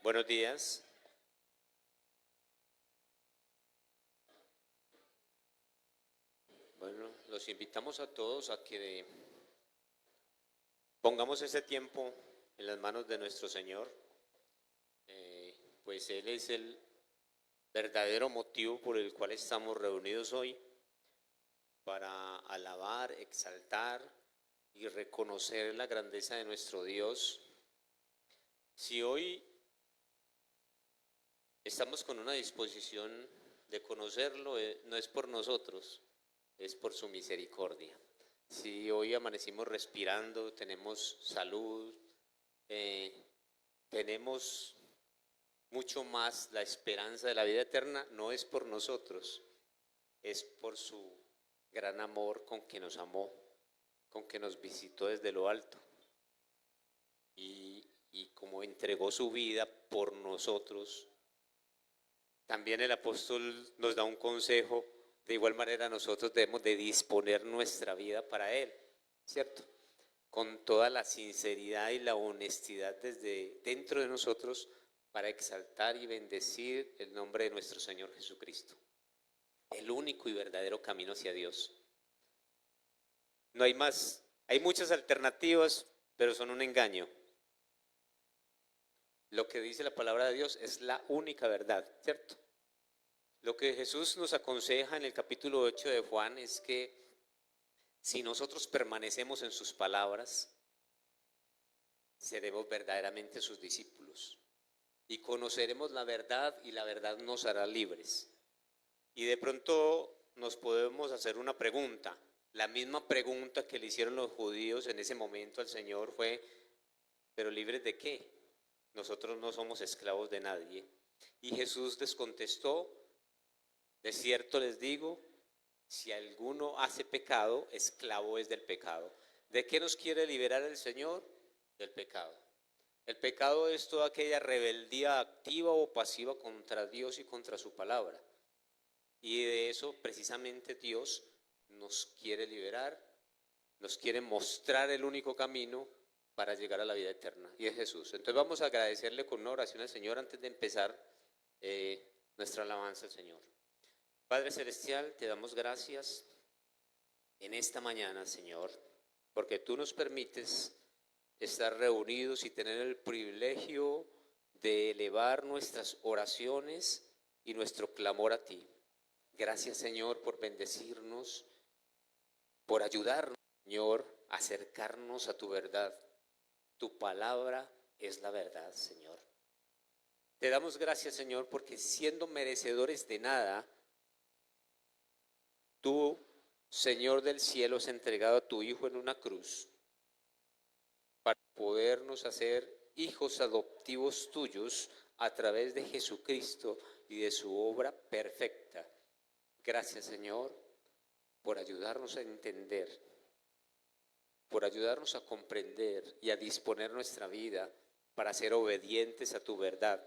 Buenos días. Bueno, los invitamos a todos a que pongamos ese tiempo en las manos de nuestro Señor, pues Él es el verdadero motivo por el cual estamos reunidos hoy, para alabar, exaltar y reconocer la grandeza de nuestro Dios. Si hoy estamos con una disposición de conocerlo, no es por nosotros, es por su misericordia. Si hoy amanecimos respirando, tenemos salud, tenemos mucho más la esperanza de la vida eterna, no es por nosotros, es por su gran amor con que nos amó, con que nos visitó desde lo alto y como entregó su vida por nosotros. También el apóstol nos da un consejo. De igual manera nosotros debemos de disponer nuestra vida para Él, ¿cierto? Con toda la sinceridad y la honestidad desde dentro de nosotros, para exaltar y bendecir el nombre de nuestro Señor Jesucristo, el único y verdadero camino hacia Dios. No hay más, hay muchas alternativas, pero son un engaño. Lo que dice la palabra de Dios es la única verdad, ¿cierto? Lo que Jesús nos aconseja en el capítulo 8 de Juan es que si nosotros permanecemos en sus palabras, seremos verdaderamente sus discípulos y conoceremos la verdad, y la verdad nos hará libres. Y de pronto nos podemos hacer una pregunta. La misma pregunta que le hicieron los judíos en ese momento al Señor fue: ¿pero libres de qué? Nosotros no somos esclavos de nadie. Y Jesús les contestó: de cierto les digo, si alguno hace pecado, esclavo es del pecado. ¿De qué nos quiere liberar el Señor? Del pecado. El pecado es toda aquella rebeldía activa o pasiva contra Dios y contra su palabra. Y de eso precisamente Dios nos quiere liberar, nos quiere mostrar el único camino para llegar a la vida eterna, y es Jesús. Entonces vamos a agradecerle con una oración al Señor antes de empezar nuestra alabanza al Señor. Padre Celestial, te damos gracias en esta mañana, Señor, porque tú nos permites estar reunidos y tener el privilegio de elevar nuestras oraciones y nuestro clamor a ti. Gracias, Señor, por bendecirnos, por ayudarnos, Señor, a acercarnos a tu verdad. Tu palabra es la verdad, Señor. Te damos gracias, Señor, porque siendo merecedores de nada, tú, Señor del cielo, has entregado a tu Hijo en una cruz para podernos hacer hijos adoptivos tuyos a través de Jesucristo y de su obra perfecta. Gracias, Señor, por ayudarnos a entender, por ayudarnos a comprender y a disponer nuestra vida para ser obedientes a tu verdad,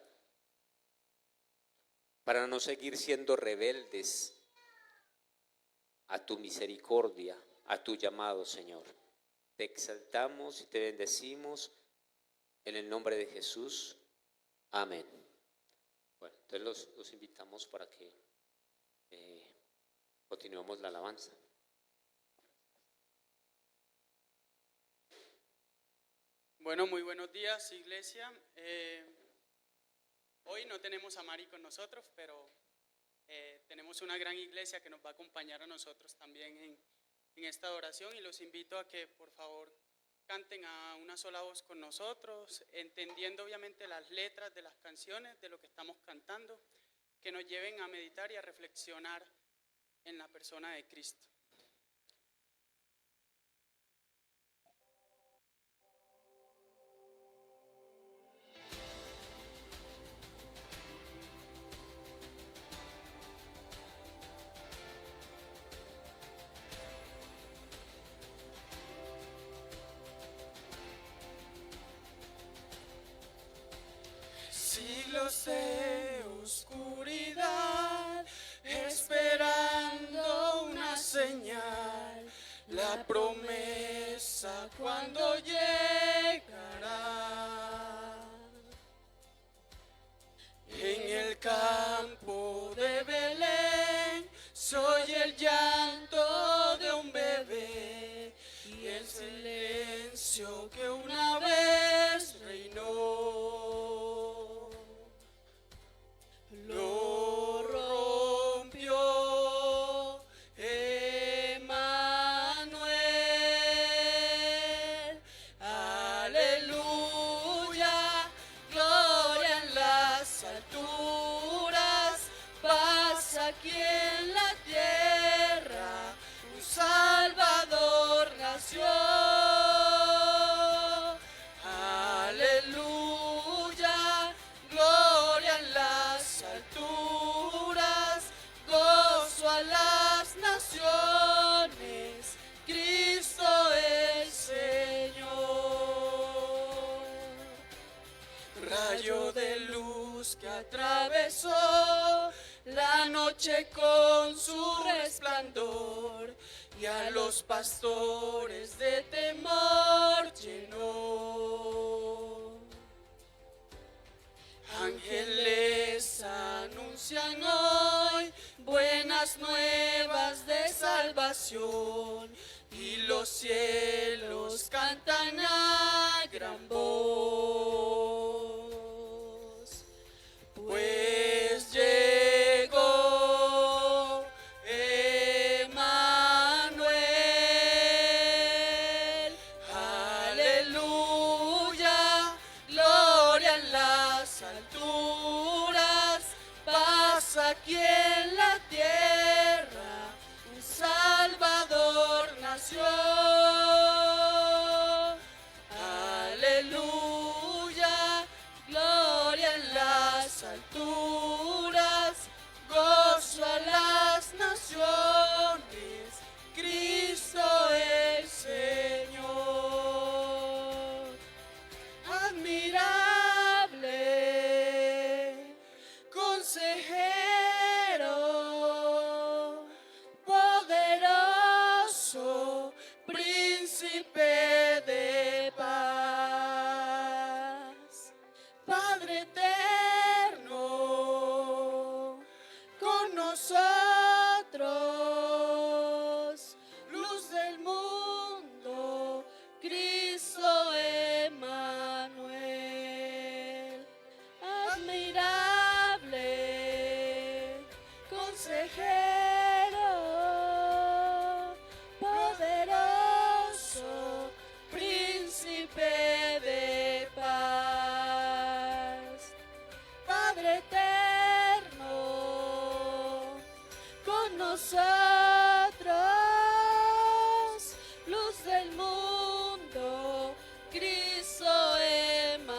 para no seguir siendo rebeldes a tu misericordia, a tu llamado, Señor. Te exaltamos y te bendecimos en el nombre de Jesús. Amén. Bueno, entonces los invitamos para que continuemos la alabanza. Bueno, muy buenos días, iglesia. Hoy no tenemos a Mari con nosotros, pero tenemos una gran iglesia que nos va a acompañar a nosotros también en esta adoración, y los invito a que por favor canten a una sola voz con nosotros, entendiendo obviamente las letras de las canciones, de lo que estamos cantando, que nos lleven a meditar y a reflexionar en la persona de Cristo. Siglos de oscuridad, esperando una señal, la promesa cuando llegará. el llanto de un bebé y el silencio que una vez reinó. Lo rompió Emmanuel. Aleluya, gloria en las alturas, paz aquí en la tierra, un Salvador nació. Aleluya, gloria en las alturas, gozo a las naciones, Cristo el Señor. Rayo de luz que atravesó la noche con su resplandor y a los pastores de temor llenó. Ángeles anuncian hoy buenas nuevas de salvación y los cielos cantan a gran voz. Pues llegó Emmanuel. Aleluya, gloria en las alturas, paz aquí en la tierra, un Salvador nació. Aleluya, gloria en las alturas, gozo a las naciones, Cristo el Señor. Admirable, consejero, poderoso, príncipe de paz, Padre eterno, con nosotros, luz del mundo, Cristo Emmanuel. Admirable, consejero, poderoso, príncipe de paz, Padre eterno, con nosotros, luz del mundo, Cristo Emmanuel.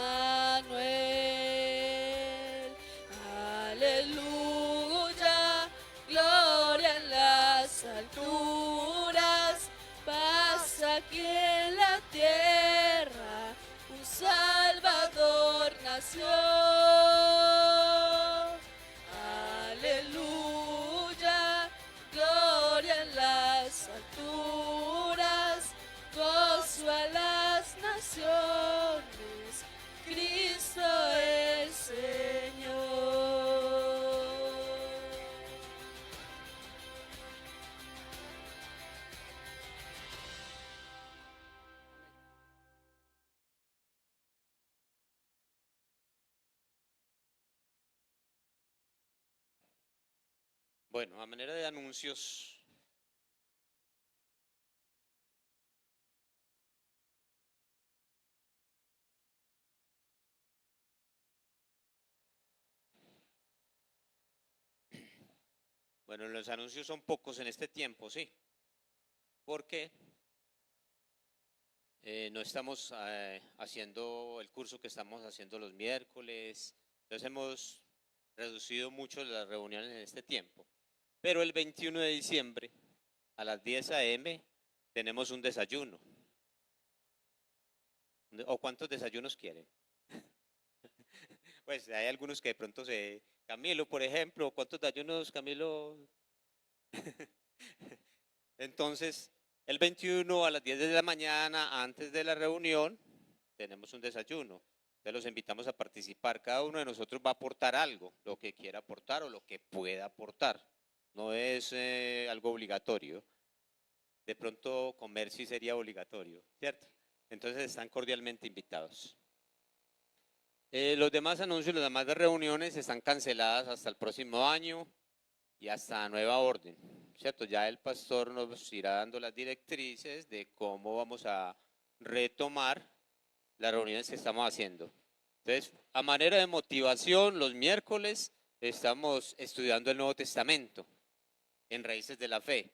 Aleluya, gloria en las alturas, paz aquí en la tierra, un Salvador nació. Aleluya, gloria en las alturas, gozo a las naciones, Cristo el Señor. Bueno, a manera de anuncios, bueno, los anuncios son pocos en este tiempo, sí, porque no estamos haciendo el curso que estamos haciendo los miércoles, entonces hemos reducido mucho las reuniones en este tiempo. Pero el 21 de diciembre a las 10 a.m. tenemos un desayuno. ¿O cuántos desayunos quieren? Pues hay algunos que de pronto se... Camilo, por ejemplo, ¿cuántos desayunos, Camilo? Entonces, el 21 a las 10 de la mañana, antes de la reunión, tenemos un desayuno. Entonces los invitamos a participar. Cada uno de nosotros va a aportar algo, lo que quiera aportar o lo que pueda aportar. no es algo obligatorio. De pronto comer sí sería obligatorio, ¿cierto? Entonces están cordialmente invitados. Los demás anuncios, las demás reuniones están canceladas hasta el próximo año y hasta nueva orden, ¿cierto? Ya el pastor nos irá dando las directrices de cómo vamos a retomar las reuniones que estamos haciendo. Entonces, a manera de motivación, los miércoles estamos estudiando el Nuevo Testamento en Raíces de la Fe,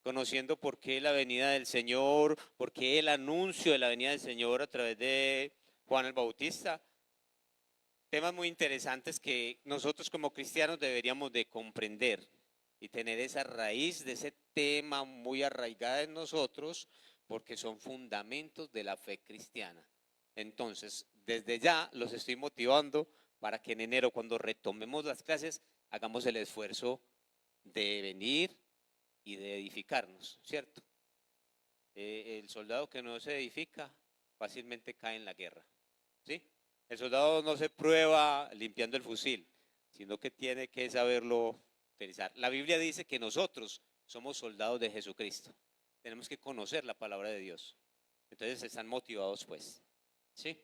conociendo por qué la venida del Señor, por qué el anuncio de la venida del Señor a través de Juan el Bautista. Temas muy interesantes que nosotros como cristianos deberíamos de comprender y tener esa raíz de ese tema muy arraigada en nosotros, porque son fundamentos de la fe cristiana. Entonces, desde ya los estoy motivando para que en enero, cuando retomemos las clases, hagamos el esfuerzo de venir y de edificarnos, ¿cierto? El soldado que no se edifica fácilmente cae en la guerra, ¿sí? El soldado no se prueba limpiando el fusil, sino que tiene que saberlo utilizar. La Biblia dice que nosotros somos soldados de Jesucristo. Tenemos que conocer la palabra de Dios. Entonces están motivados, pues. ¿Sí?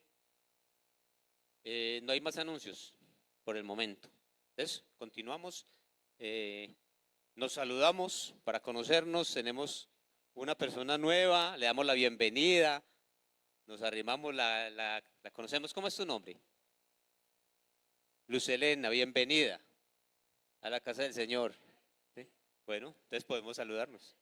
No hay más anuncios por el momento. Entonces, continuamos. Nos saludamos para conocernos. Tenemos una persona nueva, le damos la bienvenida. Nos arrimamos, la conocemos. ¿Cómo es tu nombre? Luz Elena, bienvenida a la casa del Señor. ¿Sí? Bueno, entonces podemos saludarnos.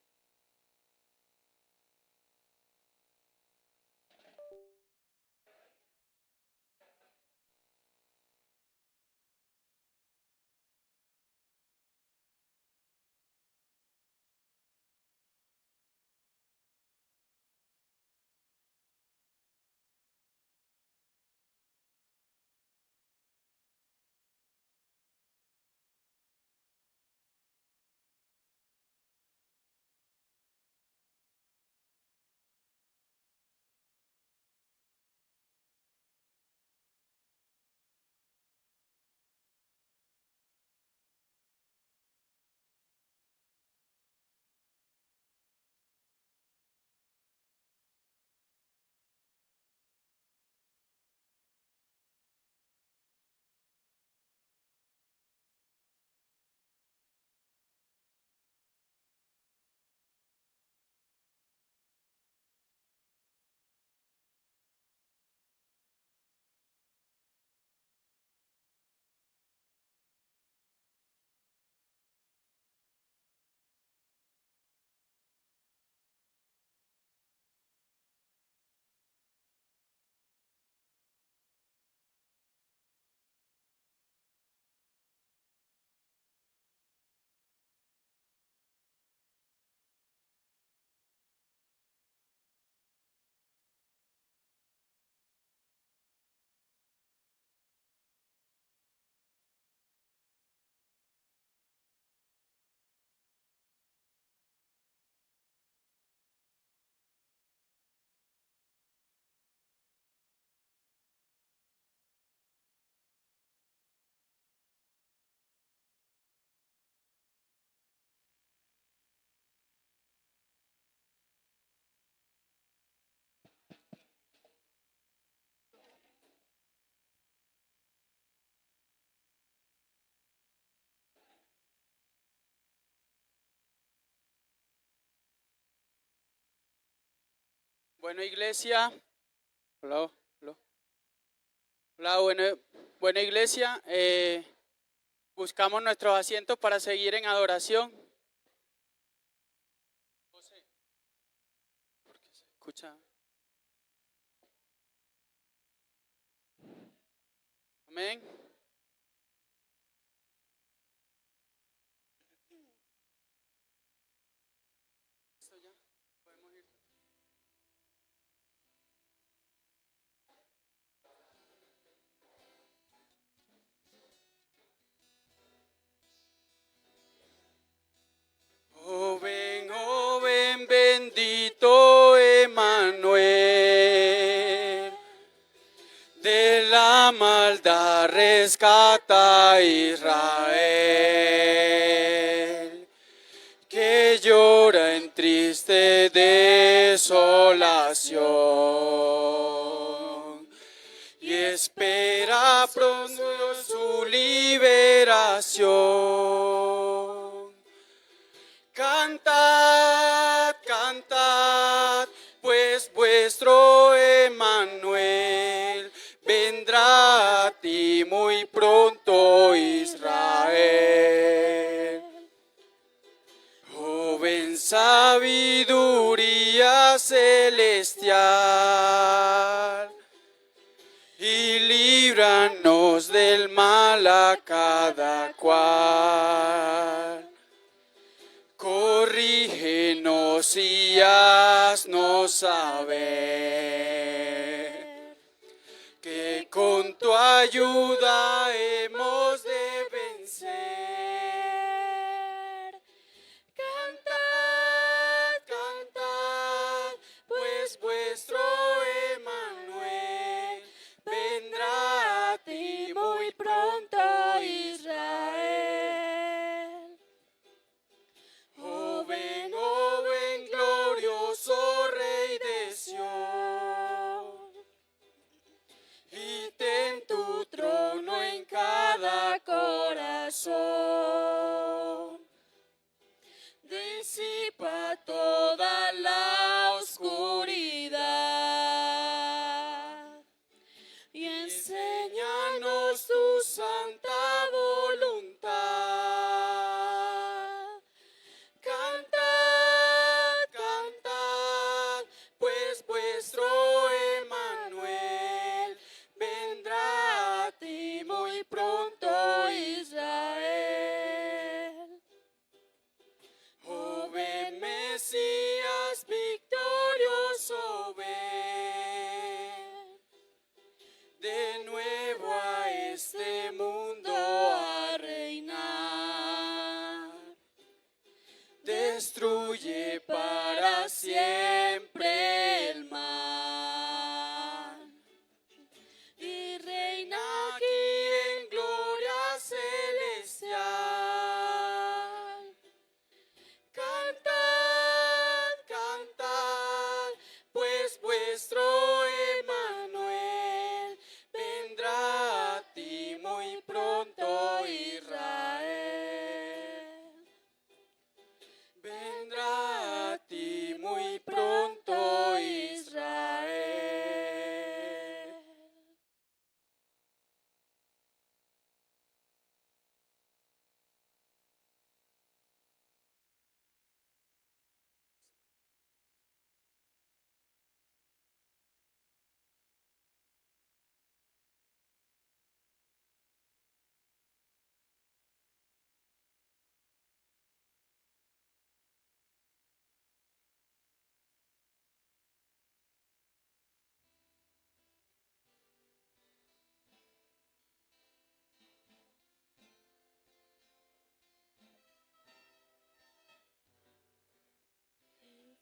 Bueno, iglesia. Hola, hola. Hola, buena iglesia. Buscamos nuestros asientos para seguir en adoración. José, porque se escucha. Amén. Esto ya, podemos ir. Oh ven, bendito Emmanuel. De la maldad rescata a Israel. en triste desolación y espera pronto su liberación. Cantad, cantad, pues vuestro Emmanuel vendrá a ti muy pronto, Israel. Joven sabiduría celestial, y líbranos del mal a cada cual. Corrígenos y haznos saber que con tu ayuda hemos de vencer. Cantad, cantad, pues vuestro Emmanuel vendrá a ti muy pronto, Israel. Joven, joven, glorioso Rey de Sión, y ten tu trono en cada corazón. Disipa toda la oscuridad y enséñanos tu santa voluntad. Cantad, cantad, pues vuestro Emmanuel vendrá a ti muy pronto, Israel. Joven Mesías victorioso, ven de nuevo a este mundo a reinar. Destruye para siempre el mal y reina aquí en gloria celestial. Cantad, cantad, pues vuestro Emmanuel vendrá a ti muy pronto, Israel. Vendrá a ti muy pronto, Israel.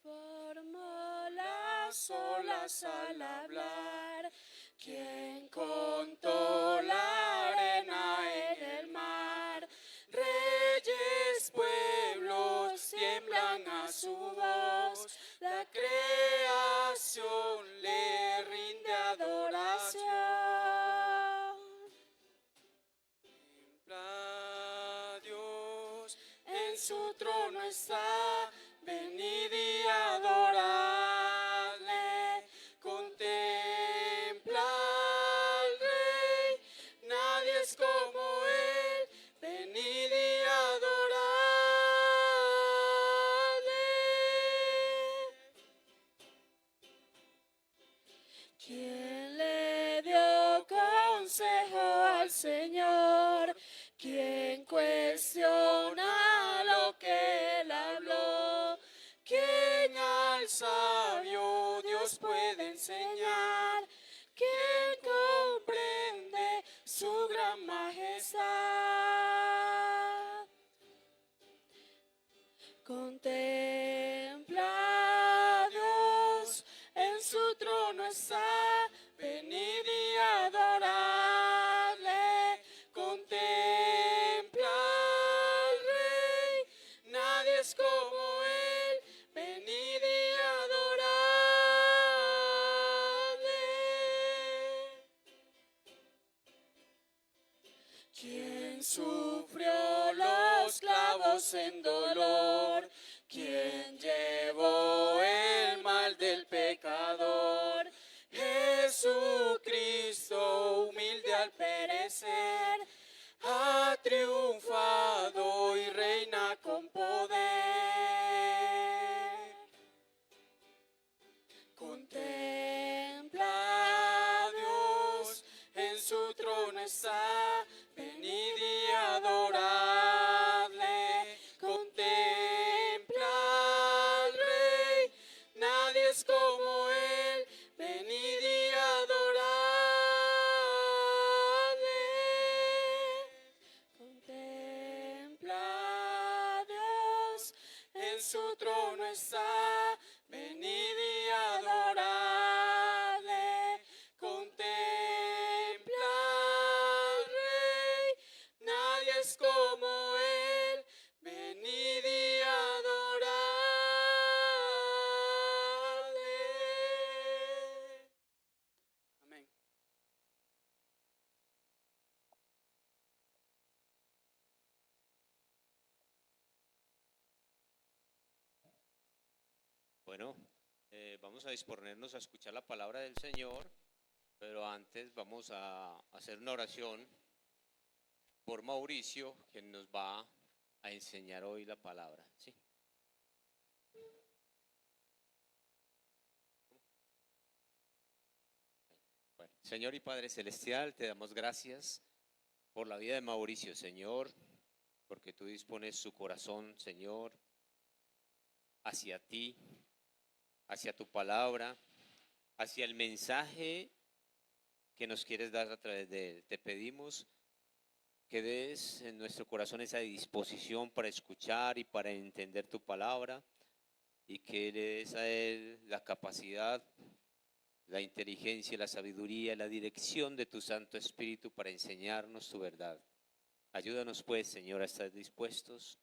Formó las olas al hablar, quien contó la arena en el mar. Reyes, pueblos tiemblan a su voz, la creación le rinde adoración. Templa a Dios, en su trono está. Venid y adoradle, contempla al Rey, nadie es como él. Venid y adoradle. ¿Quién le dio consejo al Señor? ¿Quién cuestiona lo que él habló? ¿Quién al sabio Dios puede enseñar? ¿Quién comprende su gran majestad? Contempla a Dios, en su trono está. Venid y adoradle, cargamos en dolor, quien llevó el mal del pecador. Jesucristo, humilde al perecer, ha triunfado y reina con poder. Contempla a Dios, en su trono está, venid y adoradle. Contempla al Rey, nadie es como él, venid y adoradle. Contempla a Dios, en su trono está, venid y adoradle. Contempla al Rey, nadie es como él, venid y adoradle. Amén. Bueno, vamos a disponernos a escuchar la palabra del Señor, pero antes vamos a hacer una oración por Mauricio, quien nos va a enseñar hoy la palabra. ¿Sí? Bueno, Señor y Padre Celestial, te damos gracias por la vida de Mauricio, Señor, porque tú dispones su corazón, Señor, hacia ti, hacia tu palabra, hacia el mensaje que nos quieres dar a través de él. Te pedimos que des en nuestro corazón esa disposición para escuchar y para entender tu palabra, y que le des a él la capacidad, la inteligencia, la sabiduría, la dirección de tu Santo Espíritu para enseñarnos tu verdad. Ayúdanos pues, Señor, a estar dispuestos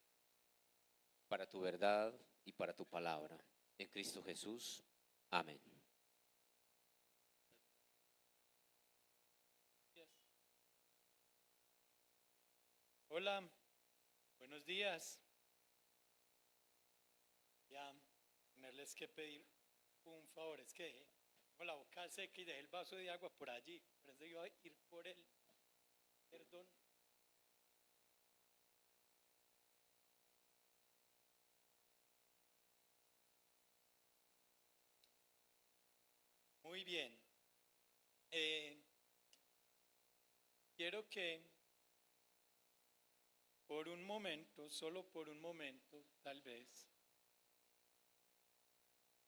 para tu verdad y para tu palabra. En Cristo Jesús. Amén. Hola, buenos días. Ya, tenerles que pedir un favor, es que tengo la boca seca y dejé el vaso de agua por allí, por eso iba a ir por él. Perdón. Muy bien. Quiero que por un momento, solo por un momento, tal vez,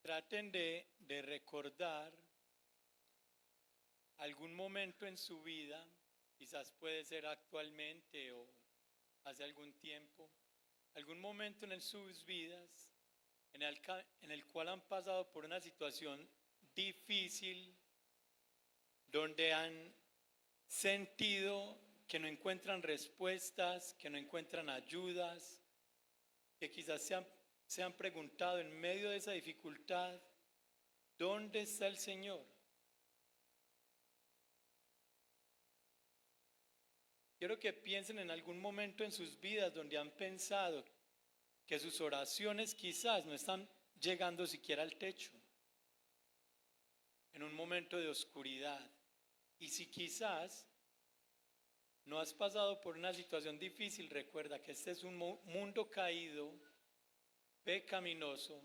traten de recordar algún momento en su vida, quizás puede ser actualmente o hace algún tiempo, algún momento en sus vidas en el cual han pasado por una situación difícil, donde han sentido que no encuentran respuestas, que no encuentran ayudas, que quizás se han preguntado en medio de esa dificultad, ¿dónde está el Señor? Quiero que piensen en algún momento en sus vidas donde han pensado que sus oraciones quizás no están llegando siquiera al techo, en un momento de oscuridad. Y si quizás no has pasado por una situación difícil, recuerda que este es un mundo caído, pecaminoso,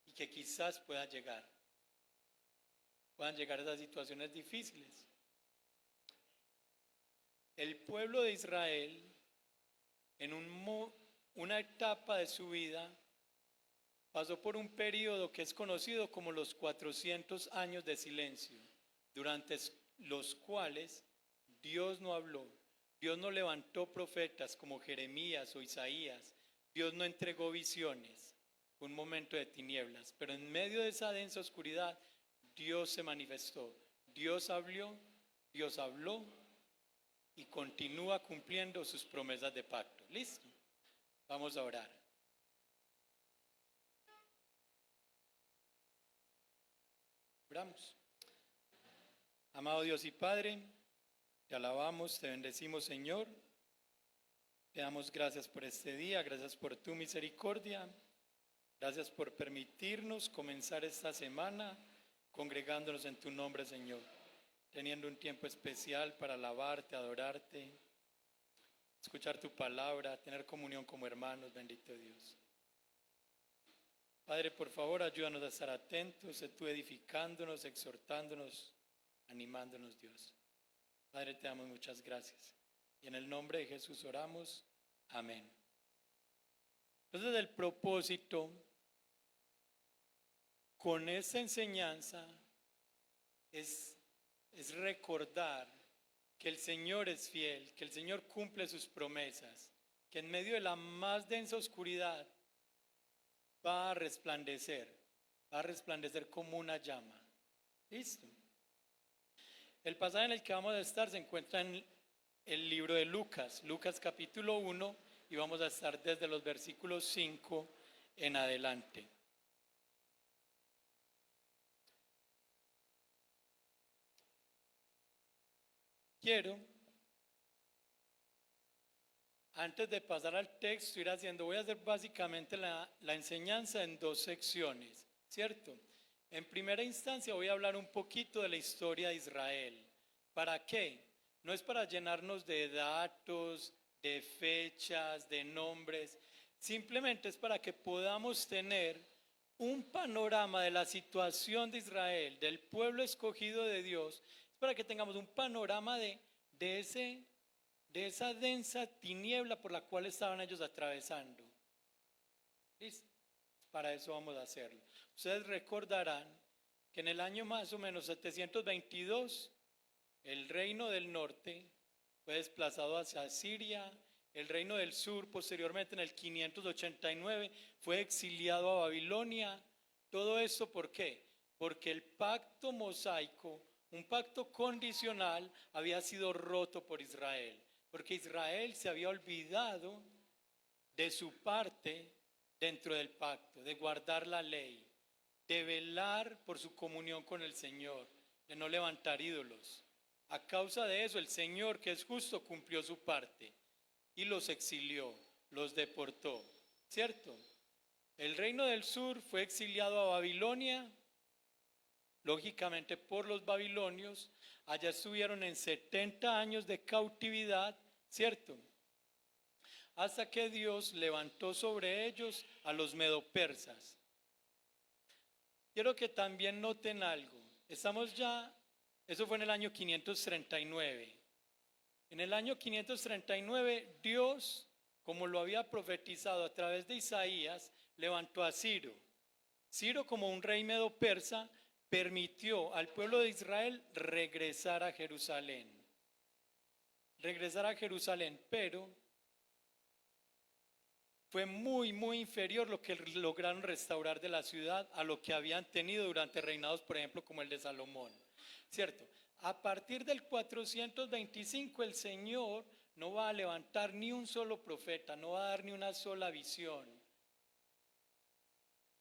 y que quizás puedan llegar a esas situaciones difíciles. El pueblo de Israel, en una etapa de su vida, pasó por un periodo que es conocido como los 400 años de silencio, durante los cuales Dios no habló, Dios no levantó profetas como Jeremías o Isaías, Dios no entregó visiones, fue un momento de tinieblas, pero en medio de esa densa oscuridad, Dios se manifestó, Dios habló y continúa cumpliendo sus promesas de pacto. ¿Listo? Vamos a orar. Oramos. Amado Dios y Padre, te alabamos, te bendecimos, Señor, Te damos gracias por este día, gracias por tu misericordia, gracias por permitirnos comenzar esta semana congregándonos en tu nombre, Señor, teniendo un tiempo especial para alabarte, adorarte, escuchar tu palabra, tener comunión como hermanos, bendito Dios. Padre, por favor, ayúdanos a estar atentos, sé tú edificándonos, exhortándonos, animándonos, Dios. Padre, te damos muchas gracias. Y en el nombre de Jesús oramos. Amén. Entonces, el propósito con esta enseñanza es recordar que el Señor es fiel, que el Señor cumple sus promesas, que en medio de la más densa oscuridad va a resplandecer como una llama. ¿Listo? El pasaje en el que vamos a estar se encuentra en el libro de Lucas, Lucas capítulo 1, y vamos a estar desde los versículos 5 en adelante. Quiero, antes de pasar al texto, voy a hacer básicamente la enseñanza en dos secciones, ¿cierto? En primera instancia voy a hablar un poquito de la historia de Israel. ¿Para qué? No es para llenarnos de datos, de fechas, de nombres, simplemente es para que podamos tener un panorama de la situación de Israel, del pueblo escogido de Dios, es para que tengamos un panorama de esa densa tiniebla por la cual estaban ellos atravesando. ¿Listo? Para eso vamos a hacerlo. Ustedes recordarán que en el año más o menos 722, el reino del norte fue desplazado hacia Siria, el reino del sur posteriormente en el 589 fue exiliado a Babilonia. Todo esto ¿por qué? Porque el pacto mosaico, un pacto condicional, había sido roto por Israel, porque Israel se había olvidado de su parte dentro del pacto, de guardar la ley, de velar por su comunión con el Señor, de no levantar ídolos. A causa de eso, el Señor, que es justo, cumplió su parte y los exilió, los deportó, ¿cierto? El reino del sur fue exiliado a Babilonia, lógicamente por los babilonios. Allá estuvieron en 70 años de cautividad, ¿cierto? Hasta que Dios levantó sobre ellos a los medopersas. Quiero que también noten algo. Eso fue en el año 539. En el año 539, Dios, como lo había profetizado a través de Isaías, levantó a Ciro. Ciro, como un rey medo-persa, permitió al pueblo de Israel regresar a Jerusalén. Pero fue muy, muy inferior lo que lograron restaurar de la ciudad a lo que habían tenido durante reinados, por ejemplo, como el de Salomón, ¿cierto? A partir del 425 el Señor no va a levantar ni un solo profeta, no va a dar ni una sola visión.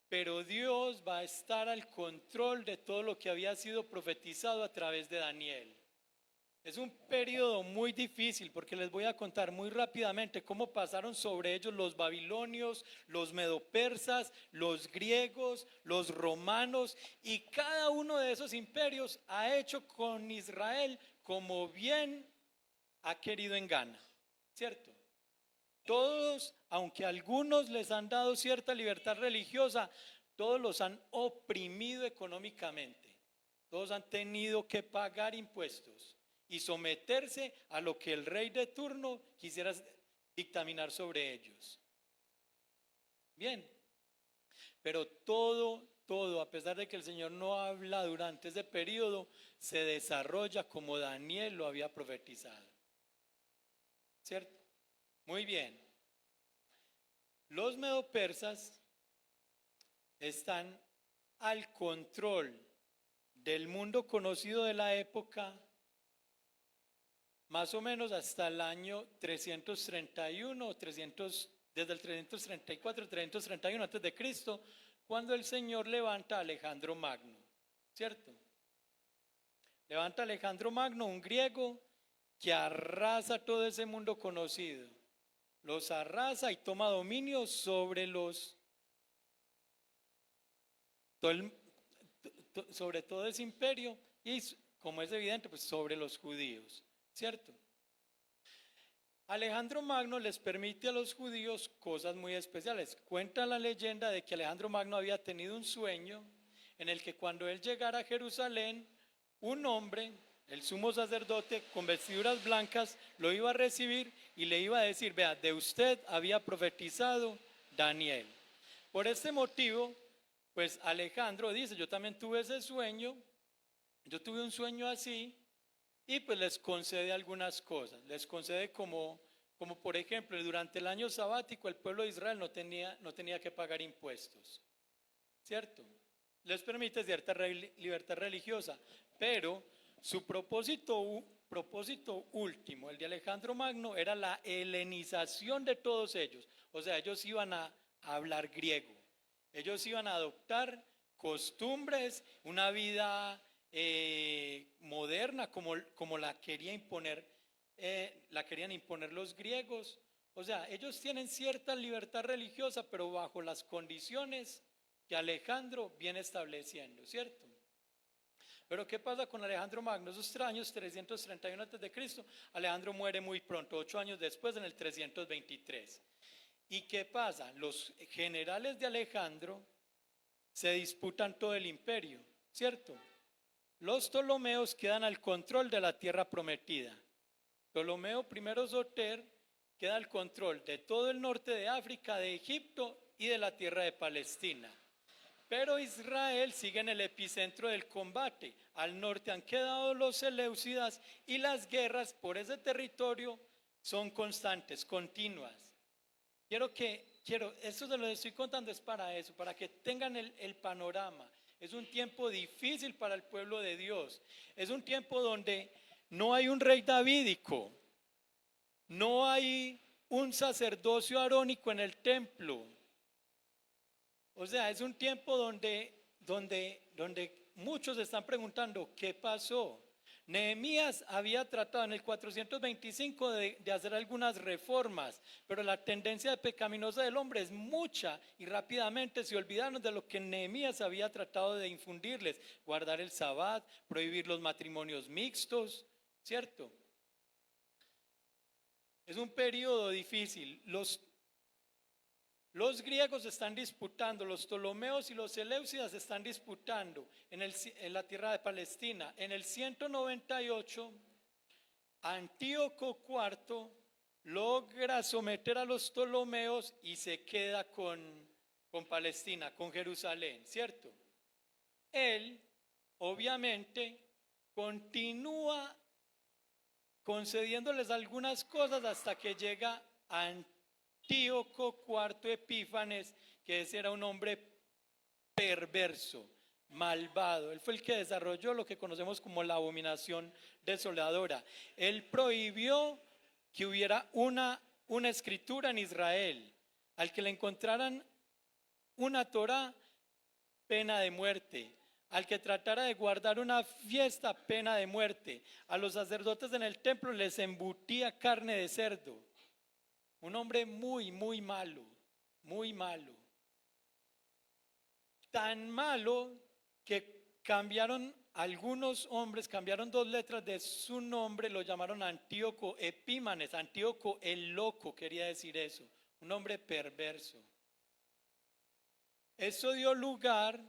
Pero Dios va a estar al control de todo lo que había sido profetizado a través de Daniel. Es un periodo muy difícil porque les voy a contar muy rápidamente cómo pasaron sobre ellos los babilonios, los medopersas, los griegos, los romanos, y cada uno de esos imperios ha hecho con Israel como bien ha querido en gana, ¿cierto? Todos, aunque algunos les han dado cierta libertad religiosa, todos los han oprimido económicamente, todos han tenido que pagar impuestos y someterse a lo que el rey de turno quisiera dictaminar sobre ellos. Bien, pero todo, a pesar de que el Señor no habla durante ese periodo, se desarrolla como Daniel lo había profetizado. ¿Cierto? Muy bien. Los medopersas están al control del mundo conocido de la época más o menos hasta el año 331 desde el 334, 331 antes de Cristo, cuando el Señor levanta a Alejandro Magno, ¿cierto? Levanta a Alejandro Magno, un griego que arrasa todo ese mundo conocido. los arrasa y toma dominio sobre sobre todo ese imperio y, como es evidente, pues sobre los judíos, ¿cierto? Alejandro Magno les permite a los judíos cosas muy especiales. Cuenta la leyenda de que Alejandro Magno había tenido un sueño en el que cuando él llegara a Jerusalén, un hombre, el sumo sacerdote con vestiduras blancas, lo iba a recibir y le iba a decir: vea, de usted había profetizado Daniel. Por este motivo, pues Alejandro dice: yo también tuve ese sueño, yo tuve un sueño así, y pues les concede algunas cosas. Les concede como por ejemplo, durante el año sabático el pueblo de Israel no tenía que pagar impuestos, ¿cierto? Les permite cierta libertad religiosa, pero su propósito último, el de Alejandro Magno, era la helenización de todos ellos. O sea, ellos iban a hablar griego, ellos iban a adoptar costumbres, una vida moderna como la querían imponer los griegos. O sea, ellos tienen cierta libertad religiosa, pero bajo las condiciones que Alejandro viene estableciendo, ¿cierto? Pero ¿qué pasa con Alejandro Magno? Esos años 331 a.C., Alejandro muere muy pronto, 8 años después, en el 323. ¿Y qué pasa? Los generales de Alejandro se disputan todo el imperio, ¿cierto? Los Ptolomeos quedan al control de la tierra prometida. Ptolomeo I Soter queda al control de todo el norte de África, de Egipto y de la tierra de Palestina. Pero Israel sigue en el epicentro del combate. Al norte han quedado los seleucidas y las guerras por ese territorio son constantes, continuas. Esto se lo estoy contando es para eso, para que tengan el panorama. Es un tiempo difícil para el pueblo de Dios. Es un tiempo donde no hay un rey davídico, no hay un sacerdocio arónico en el templo. O sea, es un tiempo donde muchos están preguntando ¿qué pasó? Nehemías había tratado en el 425 de hacer algunas reformas, pero la tendencia pecaminosa del hombre es mucha y rápidamente se olvidaron de lo que Nehemías había tratado de infundirles: guardar el sabbat, prohibir los matrimonios mixtos, ¿cierto? Es un periodo difícil. Los griegos están disputando, los ptolomeos y los seleucidas están disputando en la tierra de Palestina. En el 198, Antíoco IV logra someter a los ptolomeos y se queda con Palestina, con Jerusalén, ¿cierto? Él, obviamente, continúa concediéndoles algunas cosas hasta que llega a Antíoco IV Epífanes, que ese era un hombre perverso, malvado. Él fue el que desarrolló lo que conocemos como la abominación desoladora. Él prohibió que hubiera una escritura en Israel. Al que le encontraran una Torá, pena de muerte. Al que tratara de guardar una fiesta, pena de muerte. A los sacerdotes en el templo les embutía carne de cerdo. Un hombre muy, muy malo, muy malo. Tan malo que algunos hombres cambiaron 2 letras de su nombre, lo llamaron Antíoco Epímanes. Antíoco el loco quería decir eso, un hombre perverso. Eso dio lugar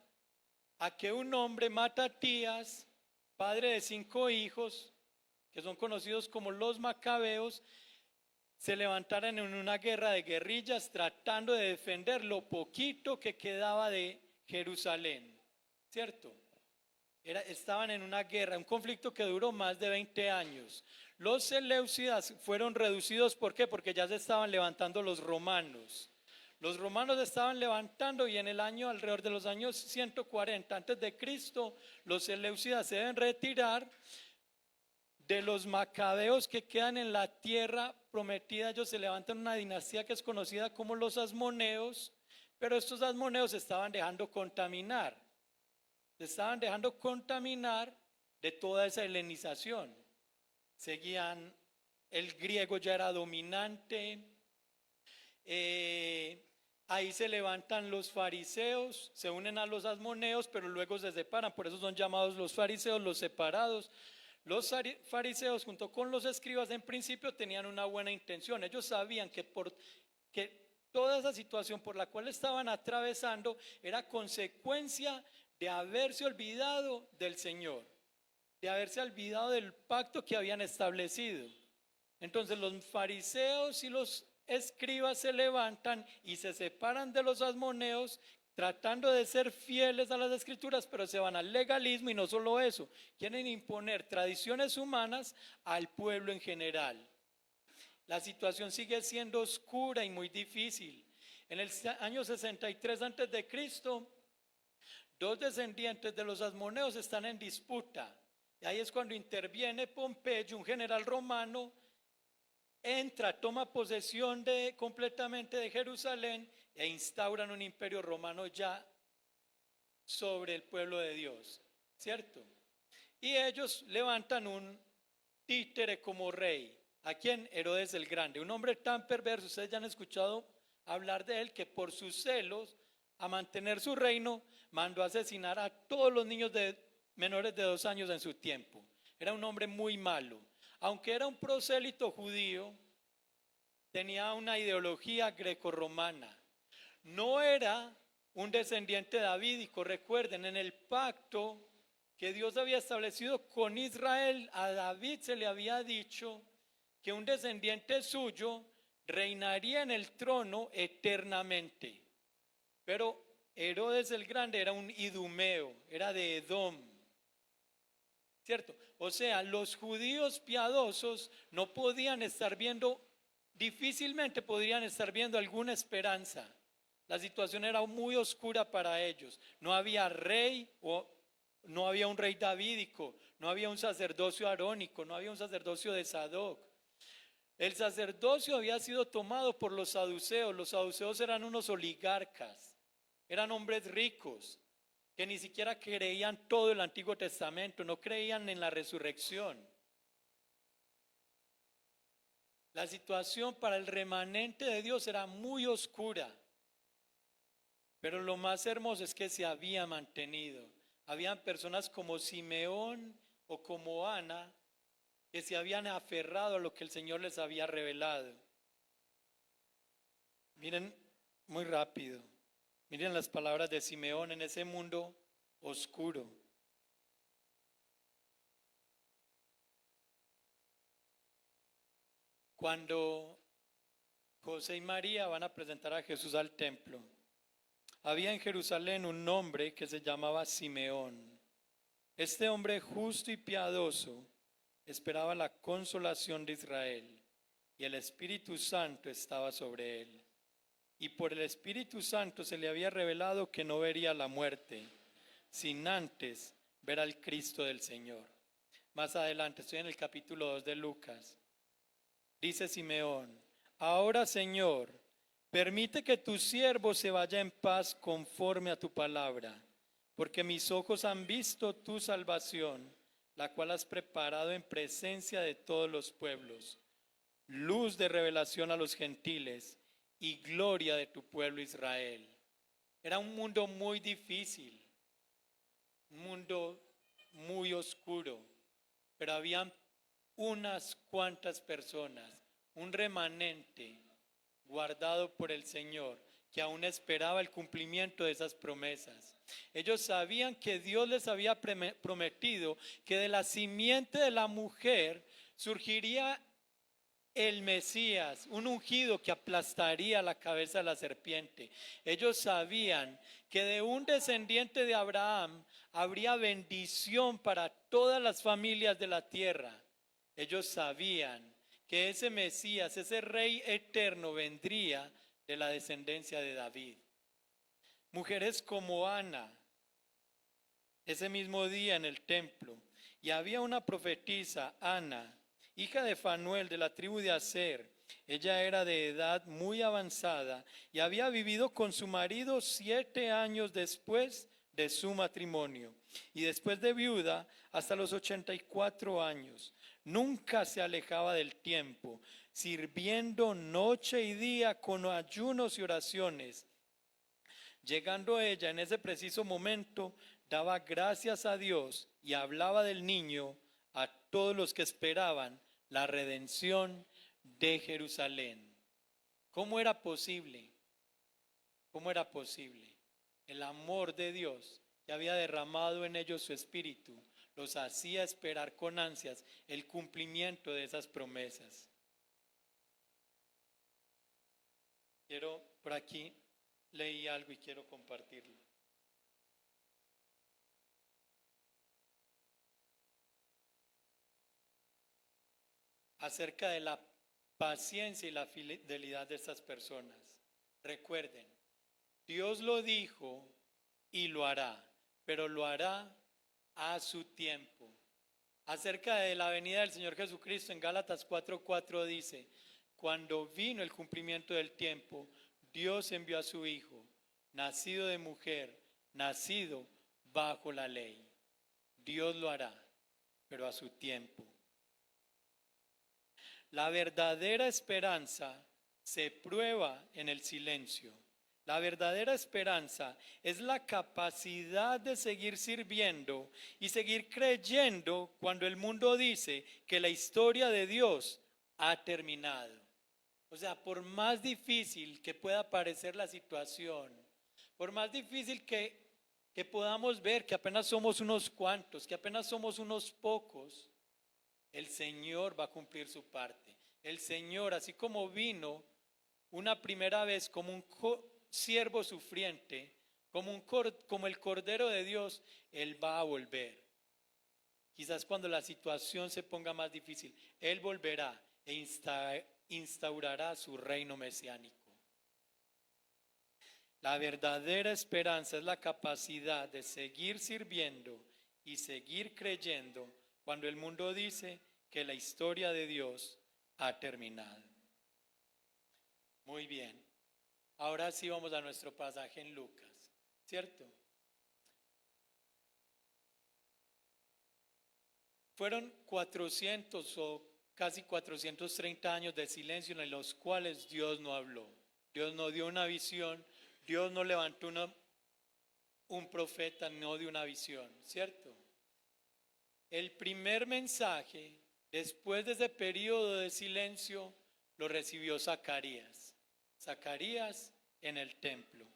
a que un hombre, Matatías, padre de 5 hijos, que son conocidos como los Macabeos, se levantaran en una guerra de guerrillas tratando de defender lo poquito que quedaba de Jerusalén, ¿cierto? Estaban en una guerra, un conflicto que duró más de 20 años. Los seleucidas fueron reducidos, ¿por qué? Porque ya se estaban levantando los romanos. Los romanos estaban levantando y en el año, alrededor de los años 140 antes de Cristo, los seleucidas se deben retirar. De los macabeos que quedan en la tierra prometida, ellos se levantan una dinastía que es conocida como los asmoneos, pero estos asmoneos se estaban dejando contaminar de toda esa helenización. El griego ya era dominante, Ahí se levantan los fariseos, se unen a los asmoneos, pero luego se separan, por eso son llamados los fariseos, los separados. Los fariseos junto con los escribas en principio tenían una buena intención. Ellos sabían que toda esa situación por la cual estaban atravesando era consecuencia de haberse olvidado del Señor, de haberse olvidado del pacto que habían establecido. Entonces los fariseos y los escribas se levantan y se separan de los asmoneos, tratando de ser fieles a las escrituras, pero se van al legalismo y no solo eso, quieren imponer tradiciones humanas al pueblo en general. La situación sigue siendo oscura y muy difícil. En el año 63 a.C., dos descendientes de los asmoneos están en disputa. Y ahí es cuando interviene Pompeyo, un general romano, entra, toma posesión completamente de Jerusalén e instauran un imperio romano ya sobre el pueblo de Dios, ¿cierto? Y ellos levantan un títere como rey. ¿A quién? Herodes el Grande, un hombre tan perverso, ustedes ya han escuchado hablar de él, que por sus celos a mantener su reino mandó a asesinar a todos los niños menores de 2 años en su tiempo. Era un hombre muy malo. Aunque era un prosélito judío, tenía una ideología grecorromana. No era un descendiente davídico. Recuerden, en el pacto que Dios había establecido con Israel, a David se le había dicho que un descendiente suyo reinaría en el trono eternamente. Pero Herodes el Grande era un idumeo, era de Edom, ¿cierto? O sea, los judíos piadosos no podían estar viendo, difícilmente podrían estar viendo alguna esperanza. La situación era muy oscura para ellos. No había rey, no había un rey davídico, no había un sacerdocio arónico, no había un sacerdocio de Sadoc. El sacerdocio había sido tomado por los saduceos. Los saduceos eran unos oligarcas, eran hombres ricos que ni siquiera creían todo el Antiguo Testamento, no creían en la resurrección. La situación para el remanente de Dios era muy oscura, pero lo más hermoso es que se había mantenido. Habían personas como Simeón o como Ana que se habían aferrado a lo que el Señor les había revelado. Miren muy rápido, miren las palabras de Simeón en ese mundo oscuro. Cuando José y María van a presentar a Jesús al templo, había en Jerusalén un hombre que se llamaba Simeón. Este hombre justo y piadoso esperaba la consolación de Israel, y el Espíritu Santo estaba sobre él. Y por el Espíritu Santo se le había revelado que no vería la muerte, sin antes ver al Cristo del Señor. Más adelante, estoy en el capítulo 2 de Lucas. Dice Simeón: ahora, Señor, permite que tu siervo se vaya en paz conforme a tu palabra, porque mis ojos han visto tu salvación, la cual has preparado en presencia de todos los pueblos, luz de revelación a los gentiles y gloria de tu pueblo Israel. Era un mundo muy difícil, un mundo muy oscuro, pero habían unas cuantas personas, un remanente guardado por el Señor, que aún esperaba el cumplimiento de esas promesas. Ellos sabían que Dios les había prometido que de la simiente de la mujer surgiría el Mesías, un ungido que aplastaría la cabeza de la serpiente. Ellos sabían que de un descendiente de Abraham habría bendición para todas las familias de la tierra. Ellos sabían que ese Mesías, ese Rey eterno, vendría de la descendencia de David. Mujeres como Ana, ese mismo día en el templo, y había una profetisa, Ana, hija de Fanuel, de la tribu de Aser. Ella era de edad muy avanzada y había vivido con su marido 7 años después de su matrimonio, y después de viuda hasta los 84 años. Nunca se alejaba del templo, sirviendo noche y día con ayunos y oraciones. Llegando ella en ese preciso momento, daba gracias a Dios y hablaba del niño a todos los que esperaban la redención de Jerusalén. ¿Cómo era posible? ¿Cómo era posible? El amor de Dios que había derramado en ellos su espíritu los hacía esperar con ansias el cumplimiento de esas promesas. Por aquí leí algo y quiero compartirlo. Acerca de la paciencia y la fidelidad de estas personas. Recuerden, Dios lo dijo y lo hará, pero lo hará a su tiempo. Acerca de la venida del Señor Jesucristo, en Gálatas 4:4 dice: cuando vino el cumplimiento del tiempo, Dios envió a su Hijo, nacido de mujer, nacido bajo la ley. Dios lo hará, pero a su tiempo. La verdadera esperanza se prueba en el silencio. La verdadera esperanza es la capacidad de seguir sirviendo y seguir creyendo cuando el mundo dice que la historia de Dios ha terminado. O sea, por más difícil que pueda parecer la situación, por más difícil que podamos ver que apenas somos unos cuantos, que apenas somos unos pocos, el Señor va a cumplir su parte. El Señor, así como vino una primera vez como un siervo sufriente, como el Cordero de Dios, Él va a volver. Quizás cuando la situación se ponga más difícil, Él volverá e instaurará su reino mesiánico. La verdadera esperanza es la capacidad de seguir sirviendo y seguir creyendo cuando el mundo dice que la historia de Dios ha terminado. Muy bien. Ahora sí vamos a nuestro pasaje en Lucas, ¿cierto? Fueron 400 o casi 430 años de silencio en los cuales Dios no habló. Dios no dio una visión, Dios no levantó un profeta, no dio una visión, ¿cierto? El primer mensaje, después de ese periodo de silencio, lo recibió Zacarías. Zacarías en el templo.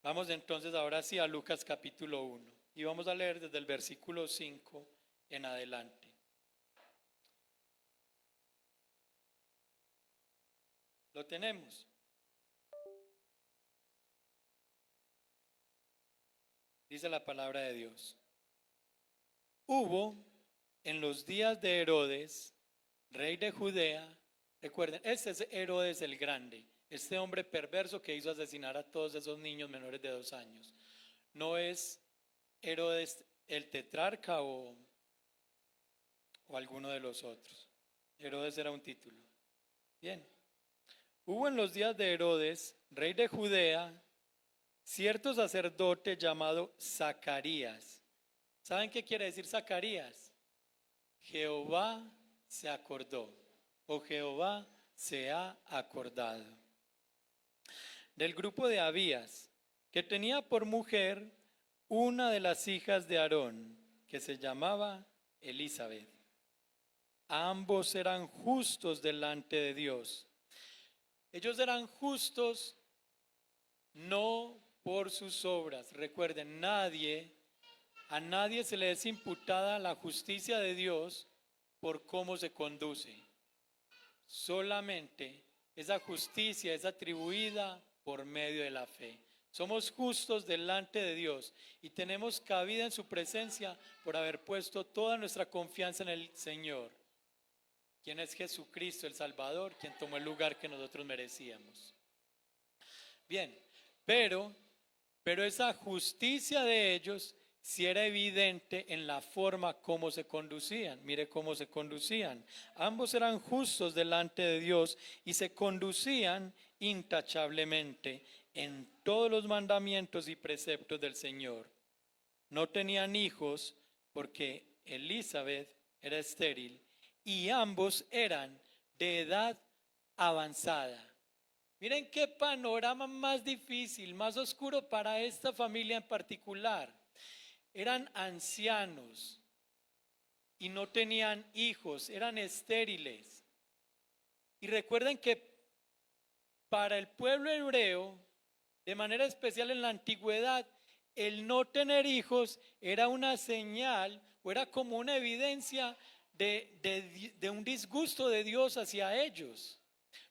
Vamos entonces ahora sí a Lucas capítulo 1 y vamos a leer desde el versículo 5 en adelante. ¿Lo tenemos? Dice la palabra de Dios. Hubo en los días de Herodes, rey de Judea, recuerden, este es Herodes el Grande, este hombre perverso que hizo asesinar a todos esos niños menores de 2 años. No es Herodes el tetrarca o alguno de los otros. Herodes era un título. Bien. Hubo en los días de Herodes, rey de Judea, cierto sacerdote llamado Zacarías. ¿Saben qué quiere decir Zacarías? Jehová se acordó, o Jehová se ha acordado. Del grupo de Abías, que tenía por mujer una de las hijas de Aarón, que se llamaba Elizabeth. Ambos eran justos delante de Dios. Ellos eran justos no por sus obras. Recuerden, a nadie se le es imputada la justicia de Dios por cómo se conduce. Solamente esa justicia es atribuida por medio de la fe. Somos justos delante de Dios y tenemos cabida en su presencia por haber puesto toda nuestra confianza en el Señor, quien es Jesucristo el Salvador, quien tomó el lugar que nosotros merecíamos. Bien, pero esa justicia de ellos sí era evidente en la forma como se conducían. Mire cómo se conducían. Ambos eran justos delante de Dios y se conducían intachablemente en todos los mandamientos y preceptos del Señor. No tenían hijos porque Elizabeth era estéril y ambos eran de edad avanzada. Miren qué panorama más difícil, más oscuro para esta familia en particular. Eran ancianos y no tenían hijos, eran estériles. Y recuerden que para el pueblo hebreo, de manera especial en la antigüedad, el no tener hijos era una señal o era como una evidencia de un disgusto de Dios hacia ellos.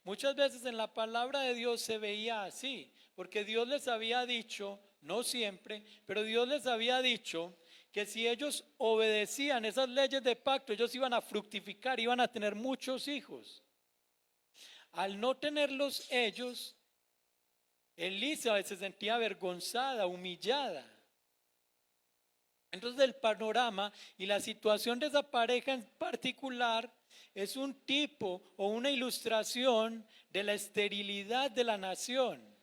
Muchas veces en la palabra de Dios se veía así, porque Dios les había dicho, no siempre, pero Dios les había dicho que si ellos obedecían esas leyes de pacto, ellos iban a fructificar, iban a tener muchos hijos. Al no tenerlos ellos, Elizabeth se sentía avergonzada, humillada. Entonces el panorama y la situación de esa pareja en particular es un tipo o una ilustración de la esterilidad de la nación.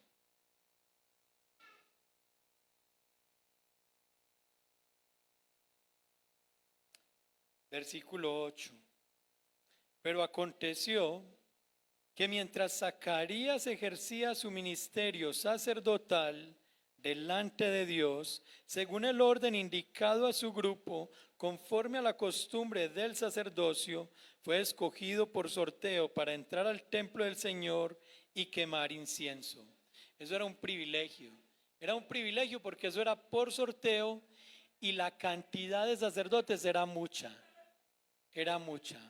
Versículo 8. Pero aconteció que mientras Zacarías ejercía su ministerio sacerdotal delante de Dios, según el orden indicado a su grupo, conforme a la costumbre del sacerdocio, fue escogido por sorteo para entrar al templo del Señor y quemar incienso. Eso era un privilegio. Era un privilegio porque eso era por sorteo y la cantidad de sacerdotes era mucha. Era mucha.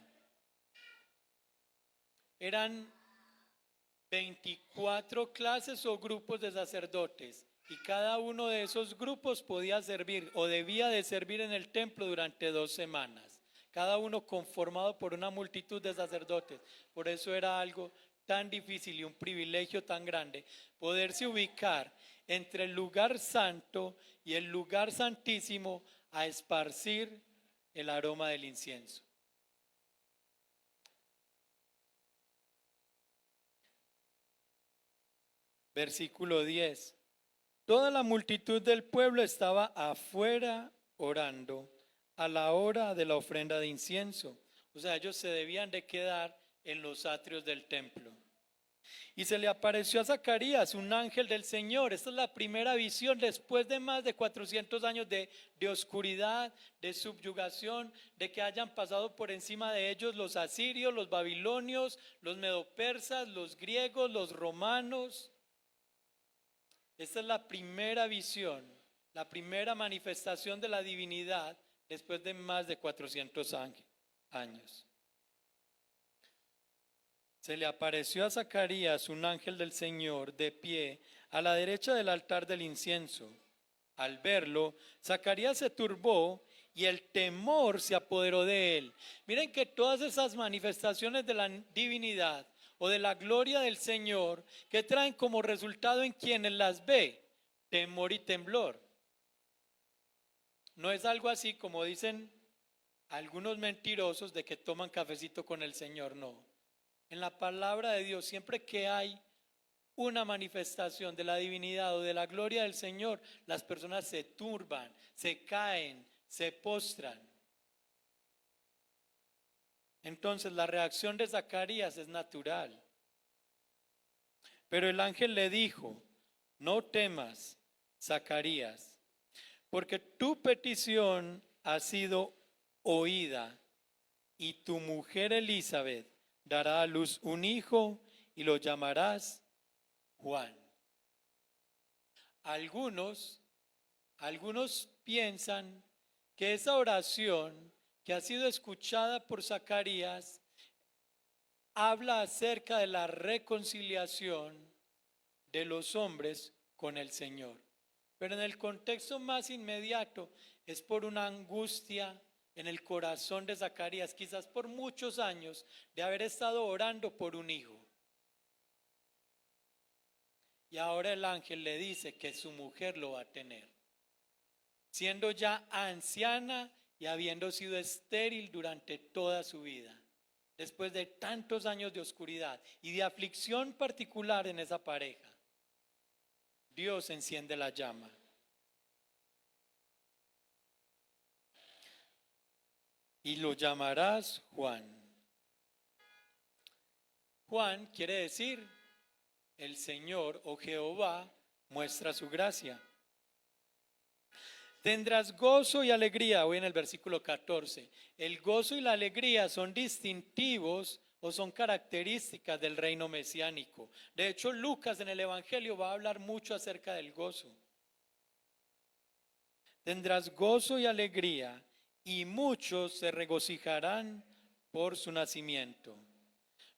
Eran 24 clases o grupos de sacerdotes y cada uno de esos grupos podía servir o debía de servir en el templo durante 2 semanas, cada uno conformado por una multitud de sacerdotes. Por eso era algo tan difícil y un privilegio tan grande poderse ubicar entre el lugar santo y el lugar santísimo a esparcir el aroma del incienso. Versículo 10. Toda la multitud del pueblo estaba afuera orando a la hora de la ofrenda de incienso. O sea, ellos se debían de quedar en los atrios del templo. Y se le apareció a Zacarías un ángel del Señor. Esta es la primera visión después de más de 400 años de oscuridad, de subyugación, de que hayan pasado por encima de ellos los asirios, los babilonios, los medopersas, los griegos, los romanos. Esta es la primera visión, la primera manifestación de la divinidad después de más de 400 años. Se le apareció a Zacarías un ángel del Señor de pie a la derecha del altar del incienso. Al verlo, Zacarías se turbó y el temor se apoderó de él. Miren que todas esas manifestaciones de la divinidad o de la gloria del Señor, que traen como resultado en quienes las ve, temor y temblor. No es algo así como dicen algunos mentirosos de que toman cafecito con el Señor, no. En la palabra de Dios, siempre que hay una manifestación de la divinidad o de la gloria del Señor, las personas se turban, se caen, se postran. Entonces la reacción de Zacarías es natural. Pero el ángel le dijo: no temas, Zacarías, porque tu petición ha sido oída y tu mujer Elizabeth dará a luz un hijo y lo llamarás Juan. Algunos piensan que esa oración que ha sido escuchada por Zacarías habla acerca de la reconciliación de los hombres con el Señor. Pero en el contexto más inmediato es por una angustia en el corazón de Zacarías, quizás por muchos años de haber estado orando por un hijo. Y ahora el ángel le dice que su mujer lo va a tener, siendo ya anciana y habiendo sido estéril durante toda su vida, después de tantos años de oscuridad y de aflicción particular en esa pareja. Dios enciende la llama. Y lo llamarás Juan. Juan quiere decir el Señor o Jehová muestra su gracia. Tendrás gozo y alegría, hoy en el versículo 14. El gozo y la alegría son distintivos o son características del reino mesiánico. De hecho, Lucas en el Evangelio va a hablar mucho acerca del gozo. Tendrás gozo y alegría, y muchos se regocijarán por su nacimiento.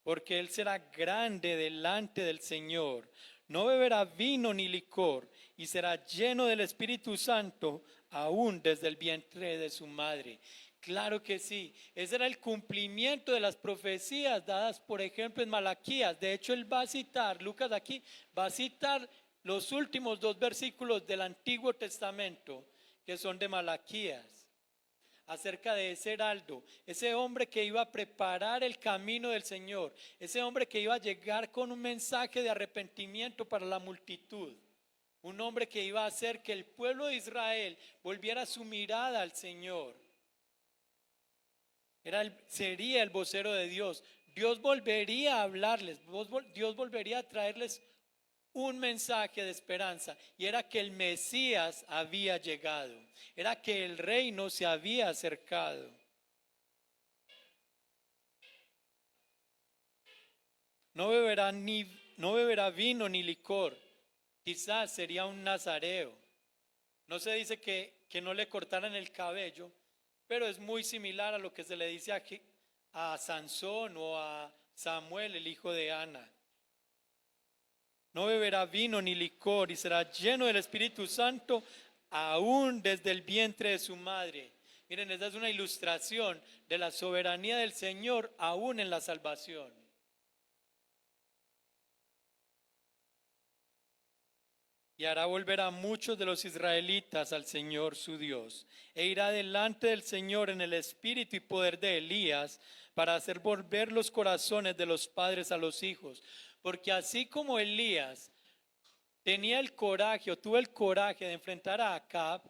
Porque él será grande delante del Señor. No beberá vino ni licor, y será lleno del Espíritu Santo, aún desde el vientre de su madre. Claro que sí, ese era el cumplimiento de las profecías dadas, por ejemplo, en Malaquías. De hecho, él va a citar, Lucas aquí, va a citar los últimos 2 versículos del Antiguo Testamento, que son de Malaquías, acerca de ese heraldo, ese hombre que iba a preparar el camino del Señor, ese hombre que iba a llegar con un mensaje de arrepentimiento para la multitud, un hombre que iba a hacer que el pueblo de Israel volviera su mirada al Señor. Sería el vocero de Dios. Dios volvería a hablarles, Dios volvería a traerles un mensaje de esperanza, y era que el Mesías había llegado, era que el reino se había acercado. No beberá vino ni licor. Quizás sería un nazareo. No se dice que no le cortaran el cabello, pero es muy similar a lo que se le dice a Sansón o a Samuel, el hijo de Ana. No beberá vino ni licor, y será lleno del Espíritu Santo aún desde el vientre de su madre. Miren, esa es una ilustración de la soberanía del Señor aún en la salvación. Y hará volver a muchos de los israelitas al Señor su Dios, e irá delante del Señor en el espíritu y poder de Elías, para hacer volver los corazones de los padres a los hijos. Porque así como Elías tuvo el coraje de enfrentar a Acab,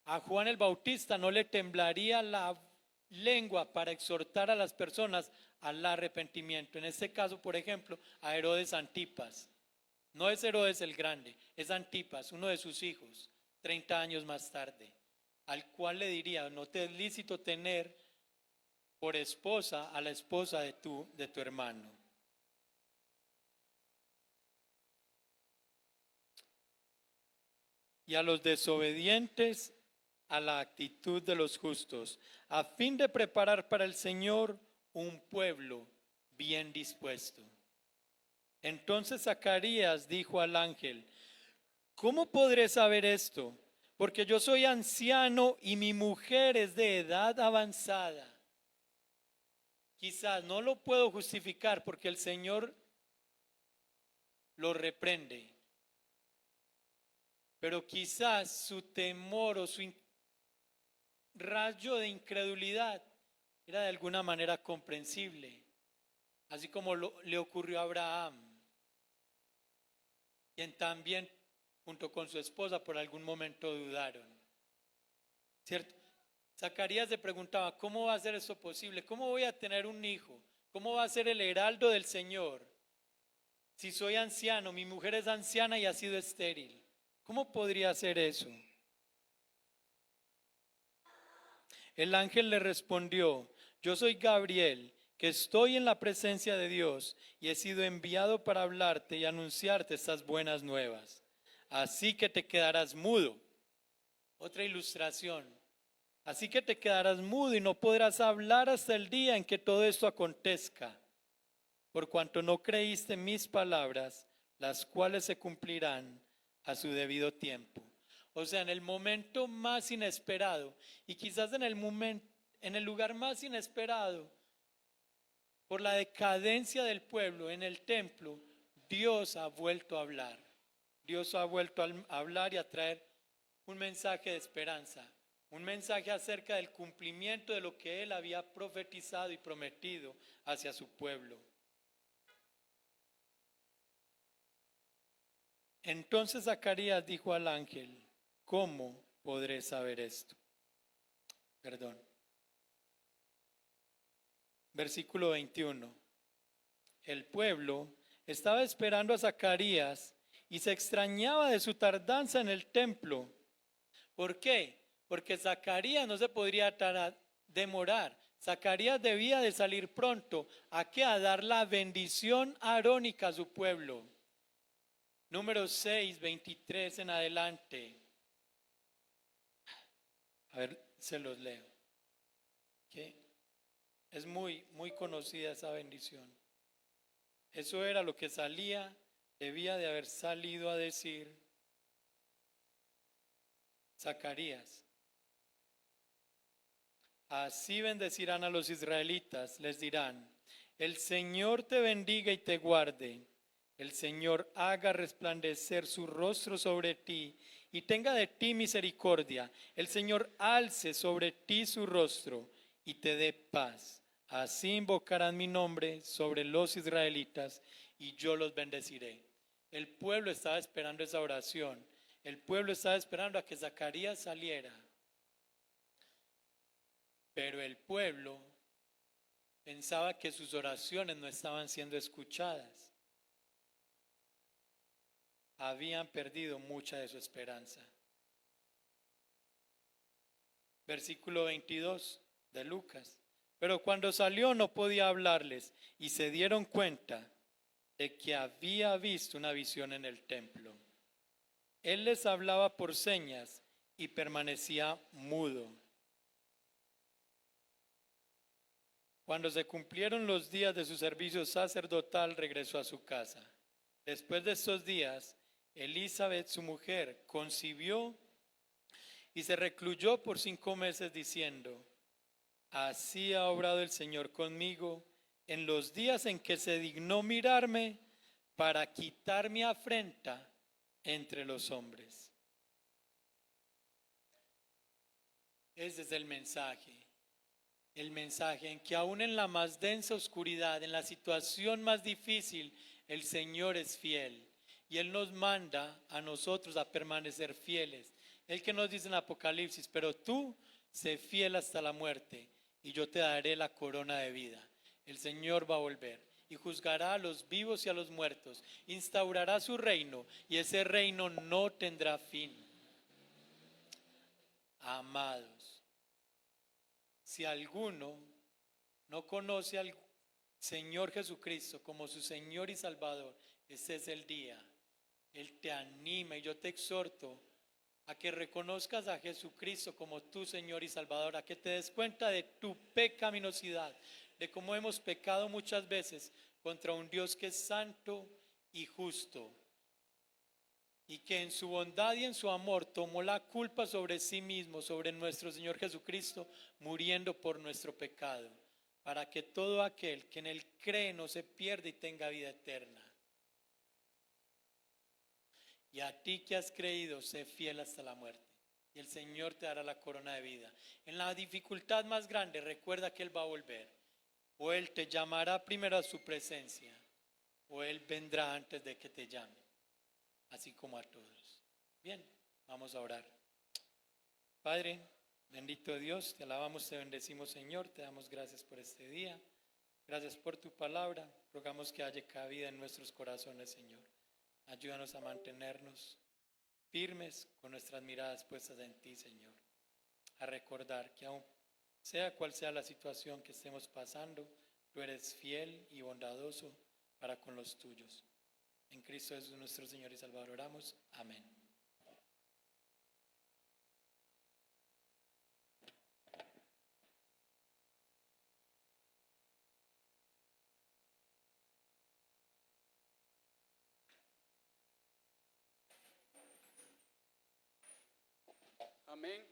a Juan el Bautista no le temblaría la lengua para exhortar a las personas al arrepentimiento. En este caso, por ejemplo, a Herodes Antipas. No es Herodes el Grande, es Antipas, uno de sus hijos, 30 años más tarde, al cual le diría: no te es lícito tener por esposa a la esposa de tu hermano. Y a los desobedientes a la actitud de los justos, a fin de preparar para el Señor un pueblo bien dispuesto. Entonces Zacarías dijo al ángel: ¿cómo podré saber esto? Porque yo soy anciano y mi mujer es de edad avanzada. Quizás no lo puedo justificar porque el Señor lo reprende, pero quizás su temor o su rayo de incredulidad era de alguna manera comprensible, así como le ocurrió a Abraham, quien también junto con su esposa por algún momento dudaron, ¿cierto? Zacarías se preguntaba: ¿cómo va a ser esto posible? ¿Cómo voy a tener un hijo? ¿Cómo va a ser el heraldo del Señor si soy anciano? Mi mujer es anciana y ha sido estéril. ¿Cómo podría ser eso? El ángel le respondió: yo soy Gabriel, que estoy en la presencia de Dios y he sido enviado para hablarte y anunciarte estas buenas nuevas. Así que te quedarás mudo. Otra ilustración. Así que te quedarás mudo y no podrás hablar hasta el día en que todo esto acontezca, por cuanto no creíste en mis palabras, las cuales se cumplirán a su debido tiempo. O sea, en el momento más inesperado, y quizás en el lugar más inesperado, por la decadencia del pueblo en el templo, Dios ha vuelto a hablar. Dios ha vuelto a hablar y a traer un mensaje de esperanza, un mensaje acerca del cumplimiento de lo que Él había profetizado y prometido hacia su pueblo. Entonces Zacarías dijo al ángel: ¿cómo podré saber esto? Versículo 21. El pueblo estaba esperando a Zacarías y se extrañaba de su tardanza en el templo. ¿Por qué? Porque Zacarías no se podría demorar. Zacarías debía de salir pronto. ¿A qué? A dar la bendición arónica a su pueblo. Número 6, 23 en adelante. A ver, se los leo. ¿Qué? Es muy conocida esa bendición. Eso era lo que debía de haber salido a decir Zacarías. Así bendecirán a los israelitas, les dirán: el Señor te bendiga y te guarde. El Señor haga resplandecer su rostro sobre ti y tenga de ti misericordia. El Señor alce sobre ti su rostro y te dé paz. Así invocarán mi nombre sobre los israelitas y yo los bendeciré. El pueblo estaba esperando esa oración. El pueblo estaba esperando a que Zacarías saliera. Pero el pueblo pensaba que sus oraciones no estaban siendo escuchadas. Habían perdido mucha de su esperanza. Versículo 22 de Lucas. Pero cuando salió no podía hablarles y se dieron cuenta de que había visto una visión en el templo. Él les hablaba por señas y permanecía mudo. Cuando se cumplieron los días de su servicio sacerdotal, regresó a su casa. Después de estos días, Elizabeth, su mujer, concibió y se recluyó por 5 meses diciendo: así ha obrado el Señor conmigo en los días en que se dignó mirarme para quitar mi afrenta entre los hombres. Ese es el mensaje en que aún en la más densa oscuridad, en la situación más difícil, el Señor es fiel. Y Él nos manda a nosotros a permanecer fieles. Él que nos dice en Apocalipsis: pero tú sé fiel hasta la muerte y yo te daré la corona de vida. El Señor va a volver y juzgará a los vivos y a los muertos. Instaurará su reino y ese reino no tendrá fin. Amados, si alguno no conoce al Señor Jesucristo como su Señor y Salvador, este es el día. Él te anima y yo te exhorto a que reconozcas a Jesucristo como tu Señor y Salvador, a que te des cuenta de tu pecaminosidad, de cómo hemos pecado muchas veces contra un Dios que es santo y justo, y que en su bondad y en su amor tomó la culpa sobre sí mismo, sobre nuestro Señor Jesucristo, muriendo por nuestro pecado, para que todo aquel que en Él cree no se pierda y tenga vida eterna. Y a ti que has creído, sé fiel hasta la muerte, y el Señor te dará la corona de vida. En la dificultad más grande, recuerda que Él va a volver. O Él te llamará primero a su presencia, o Él vendrá antes de que te llame, así como a todos. Bien, vamos a orar. Padre, bendito Dios, te alabamos, te bendecimos, Señor, te damos gracias por este día. Gracias por tu palabra, rogamos que haya cabida en nuestros corazones, Señor. Ayúdanos a mantenernos firmes con nuestras miradas puestas en ti, Señor. A recordar que aun sea cual sea la situación que estemos pasando, tú eres fiel y bondadoso para con los tuyos. En Cristo Jesús nuestro Señor y Salvador oramos. Amén. Amén.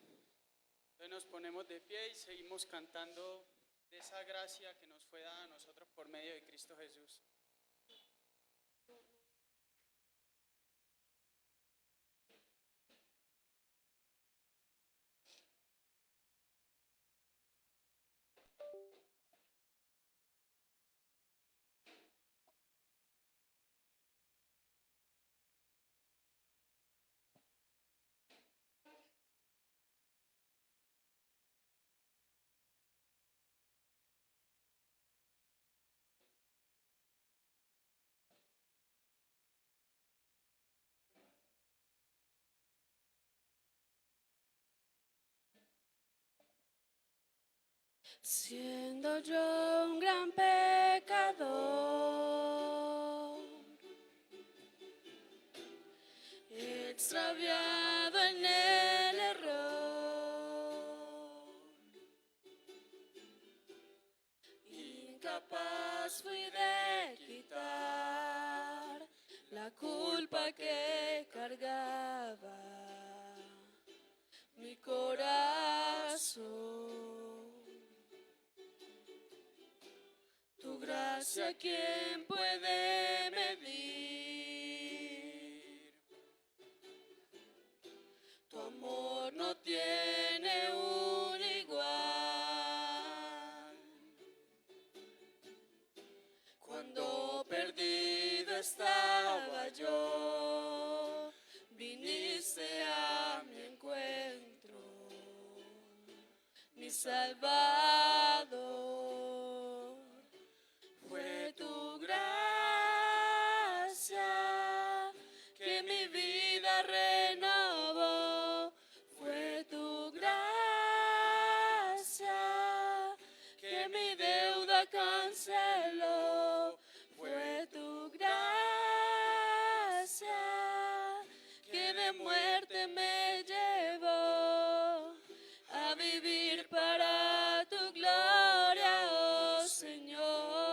Entonces nos ponemos de pie y seguimos cantando de esa gracia que nos fue dada a nosotros por medio de Cristo Jesús. siendo yo un gran pecador, extraviado en el error, incapaz fui de quitar la culpa que cargaba mi corazón. Tu gracia, ¿quién puede medir? Tu amor no tiene un igual. Cuando perdido estaba yo, viniste a mi encuentro, mi Salvador. Fue tu gracia que mi vida renovó. Fue tu gracia que mi deuda canceló. Fue tu gracia que de muerte me llevó a vivir para tu gloria, oh Señor.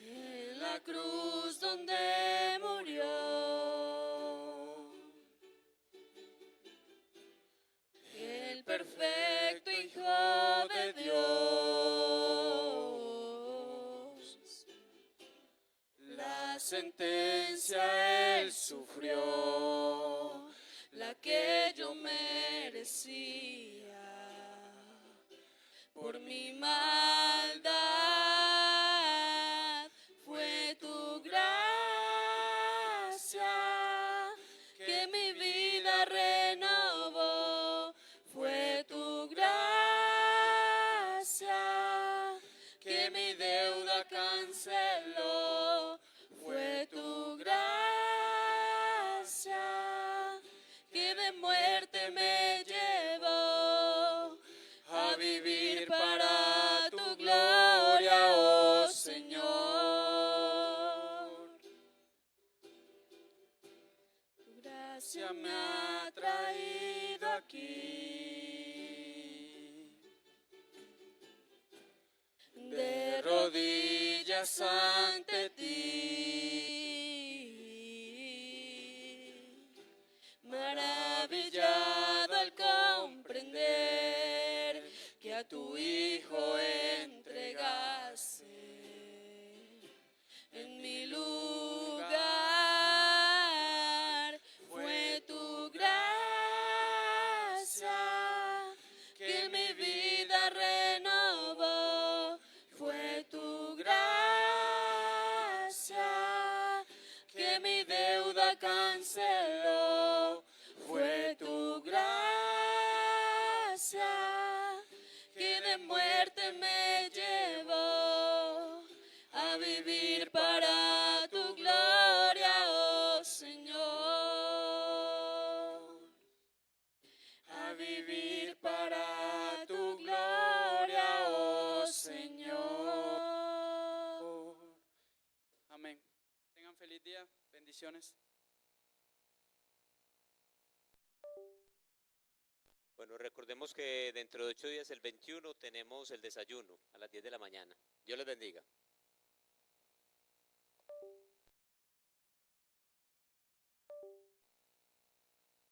En la cruz donde murió, el perfecto Hijo de Dios, la sentencia Él sufrió, la que yo merecía por mi maldad. Fue tu gracia que mi vida renovó. Fue tu gracia que mi deuda canceló. Fue tu gracia que de muerte me llevó a vivir para tu gloria, oh Señor. Tu gracia me ha traído aquí, de rodillas ante ti, maravillado al comprender que a tu Hijo entregaste en mi lugar. Fue tu gracia que mi vida renovó. Fue tu gracia que mi deuda canceló. Fue tu gracia que de muerte me llevó a vivir para tu gloria, oh Señor. A vivir para tu gloria, oh Señor. Amén. Tengan feliz día. Bendiciones. Bueno, recordemos que dentro de 8 días, el 21, tenemos el desayuno a las 10 de la mañana. Dios les bendiga.